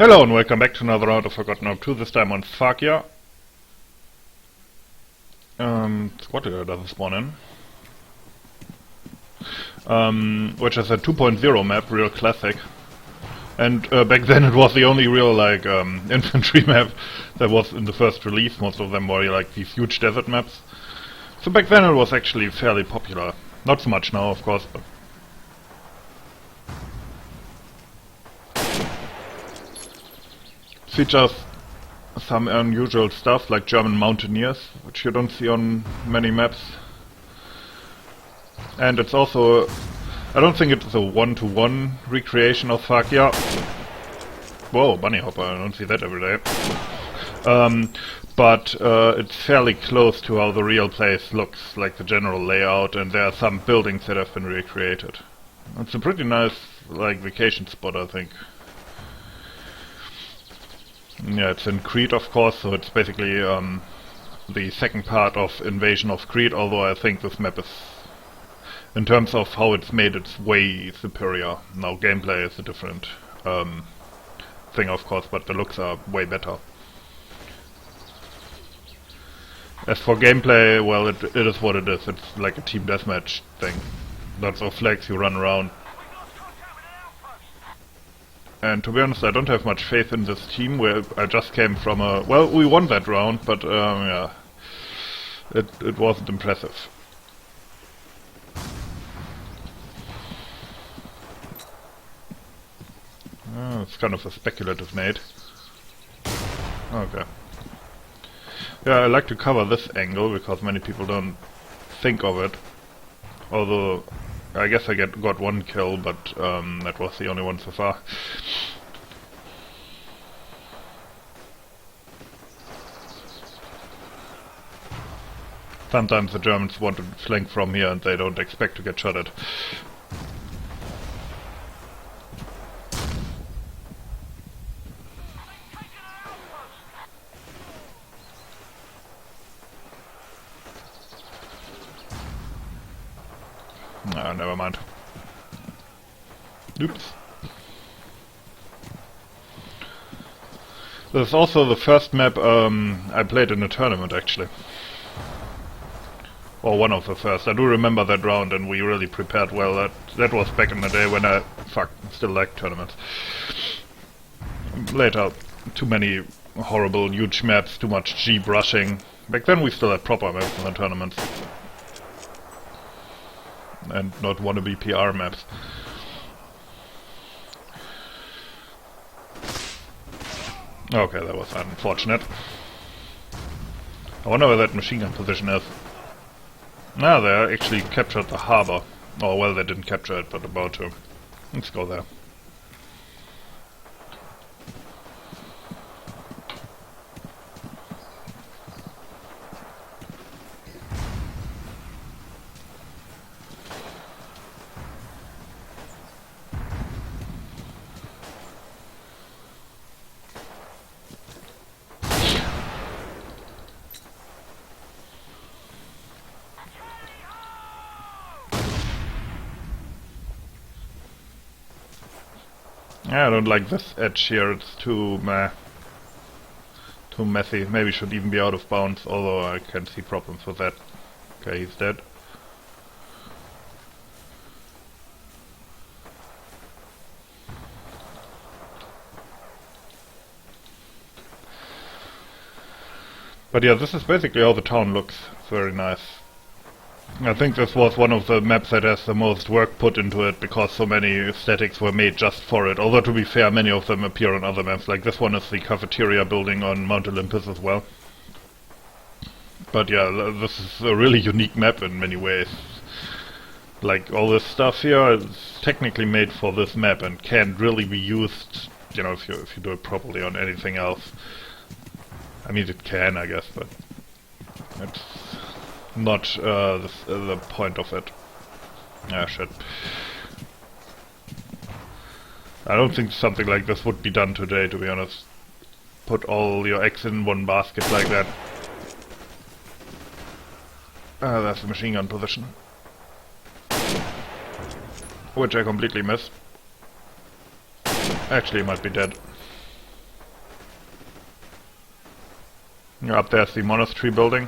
Hello and welcome back to another round of Forgotten Hope 2, this time on Sfakia. Squad doesn't spawn in. Which is a 2.0 map, real classic. And back then it was the only real infantry map that was in the first release. Most of them were like these huge desert maps. So back then it was actually fairly popular. Not so much now, of course, but features some unusual stuff like German mountaineers, which you don't see on many maps. And it's also, I don't think it's a one-to-one recreation of Sfakia. Whoa, bunny hopper, I don't see that every day. But it's fairly close to how the real place looks, like the general layout, and there are some buildings that have been recreated. It's a pretty nice, vacation spot, I think. Yeah, it's in Crete, of course, so it's basically the second part of Invasion of Crete, although I think this map is, in terms of how it's made, it's way superior. Now, gameplay is a different thing, of course, but the looks are way better. As for gameplay, well, it is what it is. It's like a team deathmatch thing. Lots of flags, you run around. And to be honest, I don't have much faith in this team, where I just came from a... Well, we won that round, but yeah, it wasn't impressive. It's kind of a speculative nade. Okay. Yeah, I like to cover this angle, because many people don't think of it. Although, I guess I got one kill, but that was the only one so far. Sometimes the Germans want to flank from here and they don't expect to get shot at. No, never mind. Oops. This is also the first map I played in a tournament, actually. Or one of the first. I do remember that round, and we really prepared well. That was back in the day when I still liked tournaments. Later, too many horrible, huge maps, too much G brushing. Back then we still had proper maps in the tournaments. And not wannabe PR maps. Okay, that was unfortunate. I wonder where that machine gun position is. Ah, they actually captured the harbor. Oh, well, they didn't capture it, but about to. Let's go there. Yeah, I don't like this edge here, it's too too messy. Maybe should even be out of bounds, although I can see problems with that. Okay, he's dead. But yeah, this is basically how the town looks. It's very nice. I think this was one of the maps that has the most work put into it, because so many aesthetics were made just for it. Although, to be fair, many of them appear on other maps. Like this one is the cafeteria building on Mount Olympus as well. But yeah, this is a really unique map in many ways. Like, all this stuff here is technically made for this map and can't really be used, you know, if you do it properly on anything else. I mean, it can, I guess, but it's not the point of it. Ah, shit. I don't think something like this would be done today, to be honest. Put all your eggs in one basket like that. Ah, that's the machine gun position. Which I completely missed. Actually, he might be dead. Up there's the monastery building.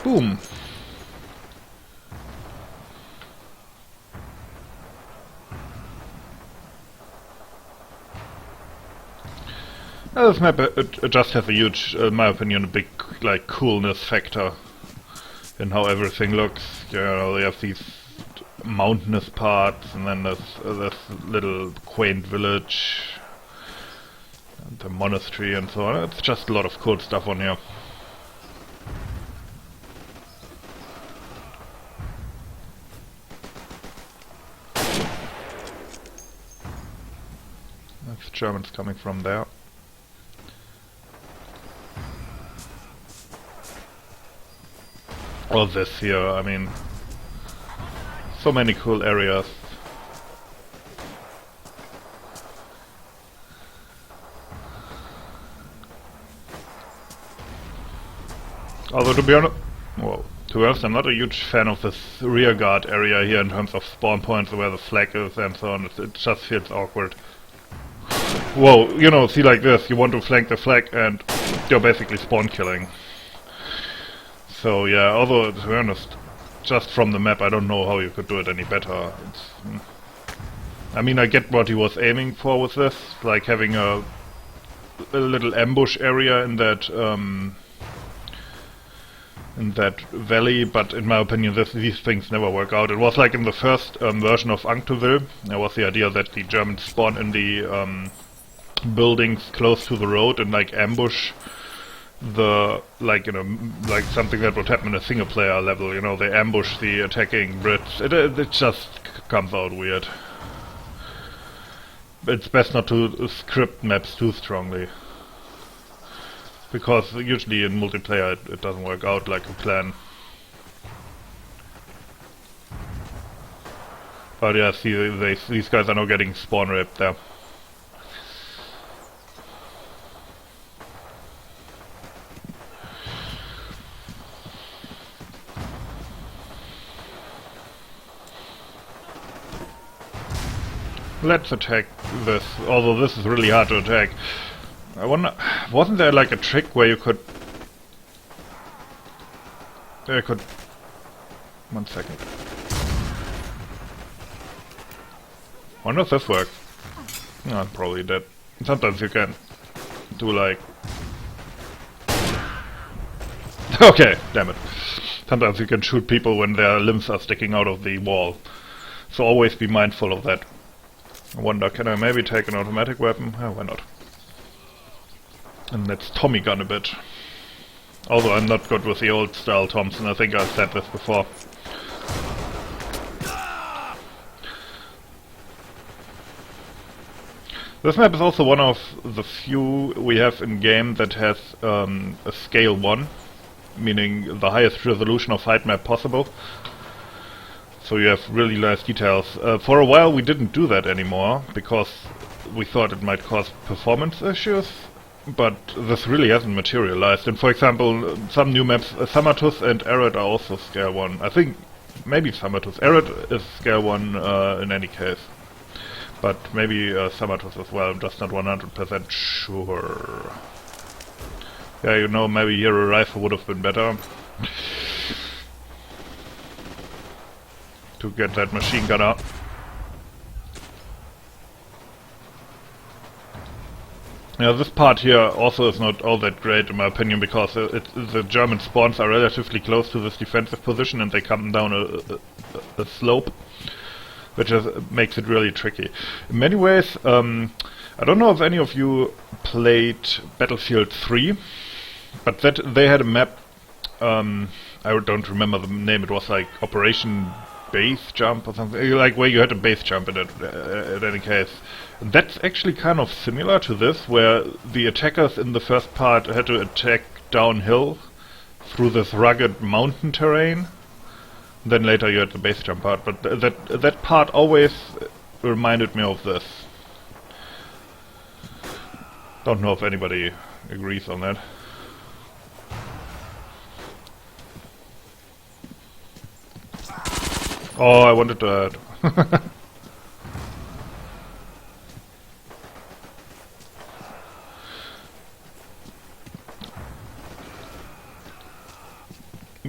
Boom! This map it just has a huge, in my opinion, a big like coolness factor in how everything looks. You know, they have these mountainous parts, and then there's this little quaint village, and the monastery, and so on. It's just a lot of cool stuff on here. That's Germans coming from there. All this here, I mean, so many cool areas. Although to be honest, I'm not a huge fan of this rear guard area here in terms of spawn points where the flag is and so on. It just feels awkward. Whoa, you know, see like this, you want to flank the flag and you're basically spawn killing. So yeah, although to be honest, just from the map I don't know how you could do it any better. I mean, I get what he was aiming for with this, like having a little ambush area in that valley, but in my opinion these things never work out. It was like in the first version of Ancteville, there was the idea that the Germans spawn in the buildings close to the road and like ambush the, like, you know, like something that would happen in a single player level, you know, they ambush the attacking Brits. It just comes out weird. It's best not to script maps too strongly, because usually in multiplayer it doesn't work out like a plan. But yeah, see, these guys are now getting spawn raped there. Let's attack this, although this is really hard to attack. I wonder, wasn't there like a trick where you could... One second. Wonder if this works. No, I'm probably dead. Sometimes you can do like... Okay, damn it. Sometimes you can shoot people when their limbs are sticking out of the wall. So always be mindful of that. I wonder, can I maybe take an automatic weapon? Oh, why not? And let's Tommy gun a bit. Although I'm not good with the old style Thompson, I think I've said this before. This map is also one of the few we have in game that has a scale 1, meaning the highest resolution of height map possible. So you have really nice details. For a while we didn't do that anymore, because we thought it might cause performance issues, but this really hasn't materialized. And for example, some new maps, Samatus and Arid are also scale 1. I think maybe Samatus. Arid is scale 1 in any case. But maybe Samatus as well, I'm just not 100% sure. Yeah, you know, maybe here a rifle would have been better. To get that machine gun out. Yeah, this part here also is not all that great in my opinion, because the German spawns are relatively close to this defensive position and they come down a slope, which makes it really tricky. In many ways, I don't know if any of you played Battlefield 3, but they had a map, I don't remember the name, it was like Operation Base Jump or something, like where you had a base jump in it, in any case. That's actually kind of similar to this, where the attackers in the first part had to attack downhill through this rugged mountain terrain. Then later you had the base jump part, but that part always reminded me of this. Don't know if anybody agrees on that. Oh, I wanted to add.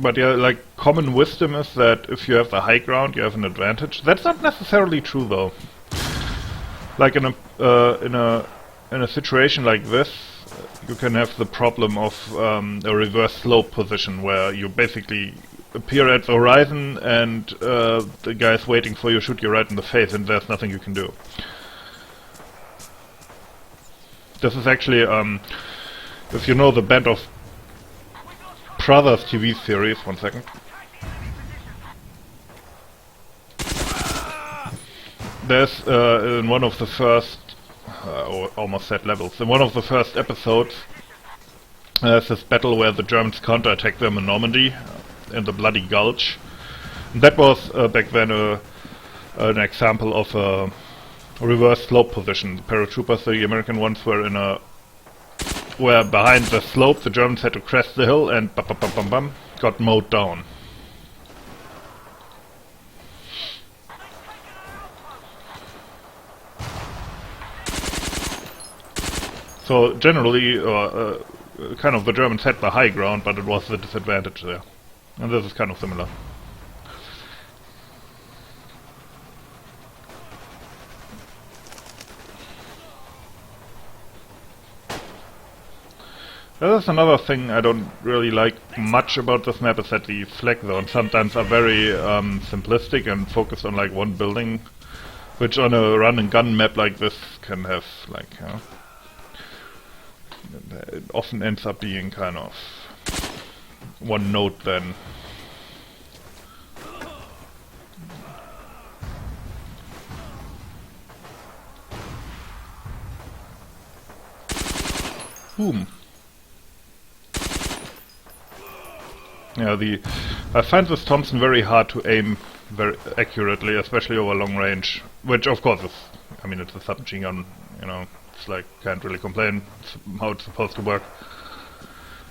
But yeah, like, common wisdom is that if you have the high ground, you have an advantage. That's not necessarily true, though. Like in a situation like this, you can have the problem of a reverse slope position where you basically appear at the horizon and the guy's waiting for you, shoot you right in the face, and there's nothing you can do. This is actually, if you know the Band of Brothers TV series, one second. There's in one of the first, almost said levels, in one of the first episodes, there's this battle where the Germans counterattack them in Normandy, in the Bloody Gulch. And that was back then an example of a reverse slope position. The paratroopers, the American ones, were behind the slope. The Germans had to crest the hill and got mowed down. So generally, kind of the Germans had the high ground, but it was the disadvantage there. And this is kind of similar. That's another thing I don't really like much about this map, is that the flag zones sometimes are very simplistic and focused on like one building, which on a run and gun map like this can have like, it often ends up being kind of one note then. Boom. Yeah, I find this Thompson very hard to aim very accurately, especially over long range. Which, of course, is, I mean, it's a submachine gun, you know, it's like, can't really complain how it's supposed to work.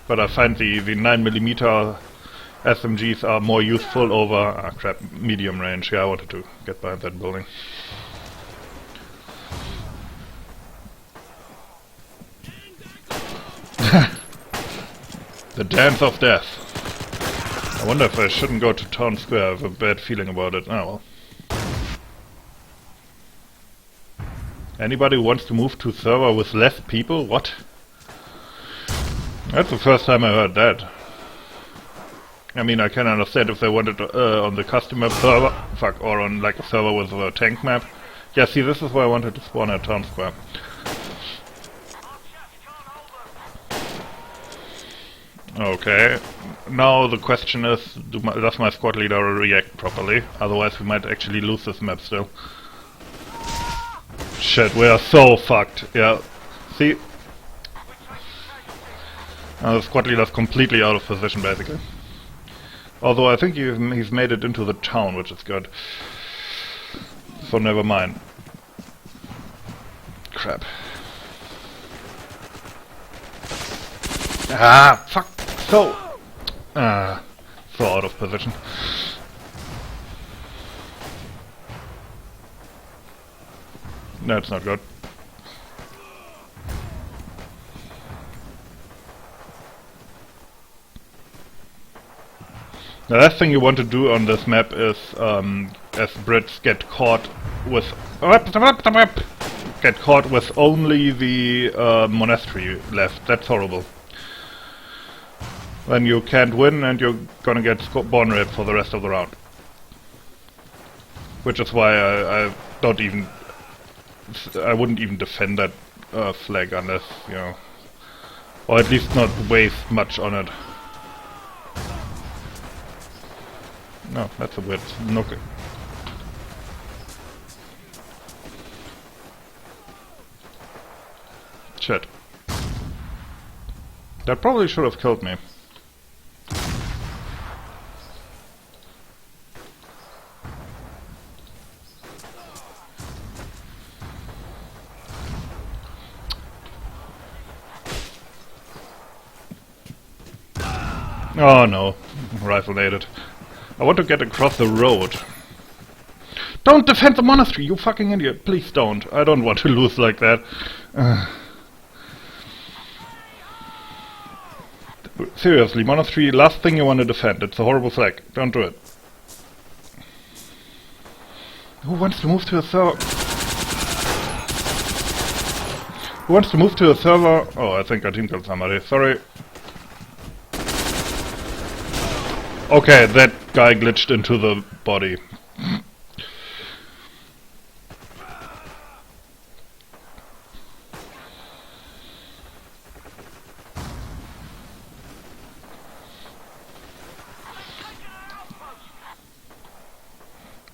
But I find the 9mm SMGs are more useful over, medium range. Yeah, I wanted to get behind that building. The dance of death. I wonder if I shouldn't go to town square. I have a bad feeling about it. Oh well. Anybody who wants to move to a server with less people? What? That's the first time I heard that. I mean, I can understand if they wanted to, on the customer server, or on like a server with a tank map. Yeah, see, this is why I wanted to spawn at town square. Okay, now the question is, does my squad leader react properly? Otherwise we might actually lose this map still. Shit, we are so fucked, yeah. See? Now the squad leader is completely out of position basically. Although I think he's made it into the town, which is good. So never mind. Crap. Ah, fuck! So out of position. That's not good. The last thing you want to do on this map is, as Brits get caught with only the monastery left. That's horrible. Then you can't win and you're gonna get spawn raped for the rest of the round. Which is why I wouldn't even defend that flag unless, you know, or at least not waste much on it. No, that's a weird nook. Shit. That probably should have killed me. Oh no, rifle-aided. I want to get across the road. Don't defend the monastery, you fucking idiot! Please don't. I don't want to lose like that. Seriously, monastery, last thing you want to defend. It's a horrible flag. Don't do it. Who wants to move to a server? Who wants to move to a server? Oh, I think I team killed somebody. Sorry. Okay, that guy glitched into the body.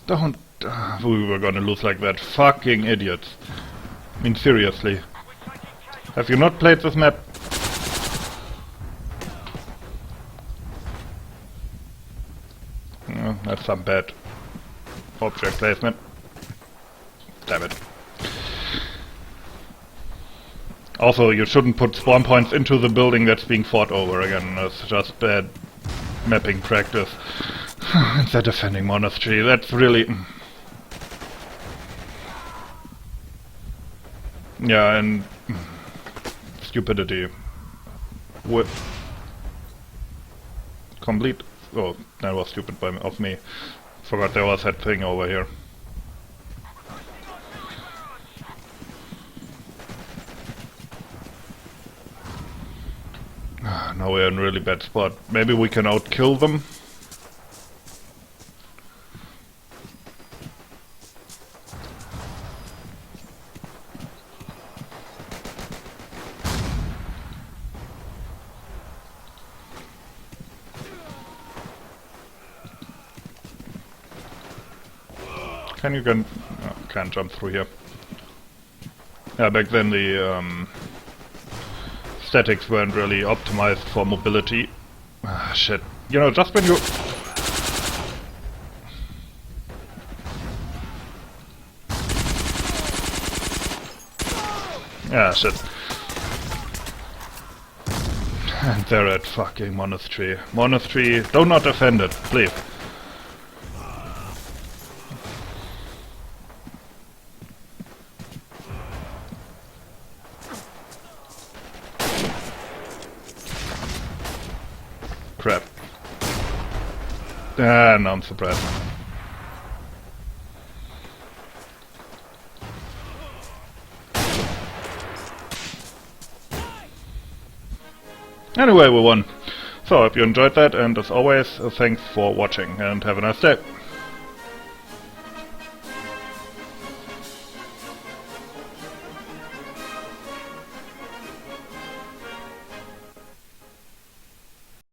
Don't... we were gonna lose like that. Fucking idiots. I mean, seriously. Have you not played this map? Oh, that's some bad object placement. Damn it. Also, you shouldn't put spawn points into the building that's being fought over again. That's just bad mapping practice. It's a defending monastery. That's really... yeah, and... stupidity. With... complete... oh, that was stupid of me. Forgot there was that thing over here. Now we're in a really bad spot. Maybe we can outkill them? Can you go... oh, can't jump through here. Yeah, back then the statics weren't really optimized for mobility. Ah, shit. You know, just when you... yeah, shit. And they're at fucking monastery. Monastery, do not defend it, please. Crap. Ah, no, I'm surprised. Anyway, we won. So, I hope you enjoyed that, and as always, thanks for watching, and have a nice day.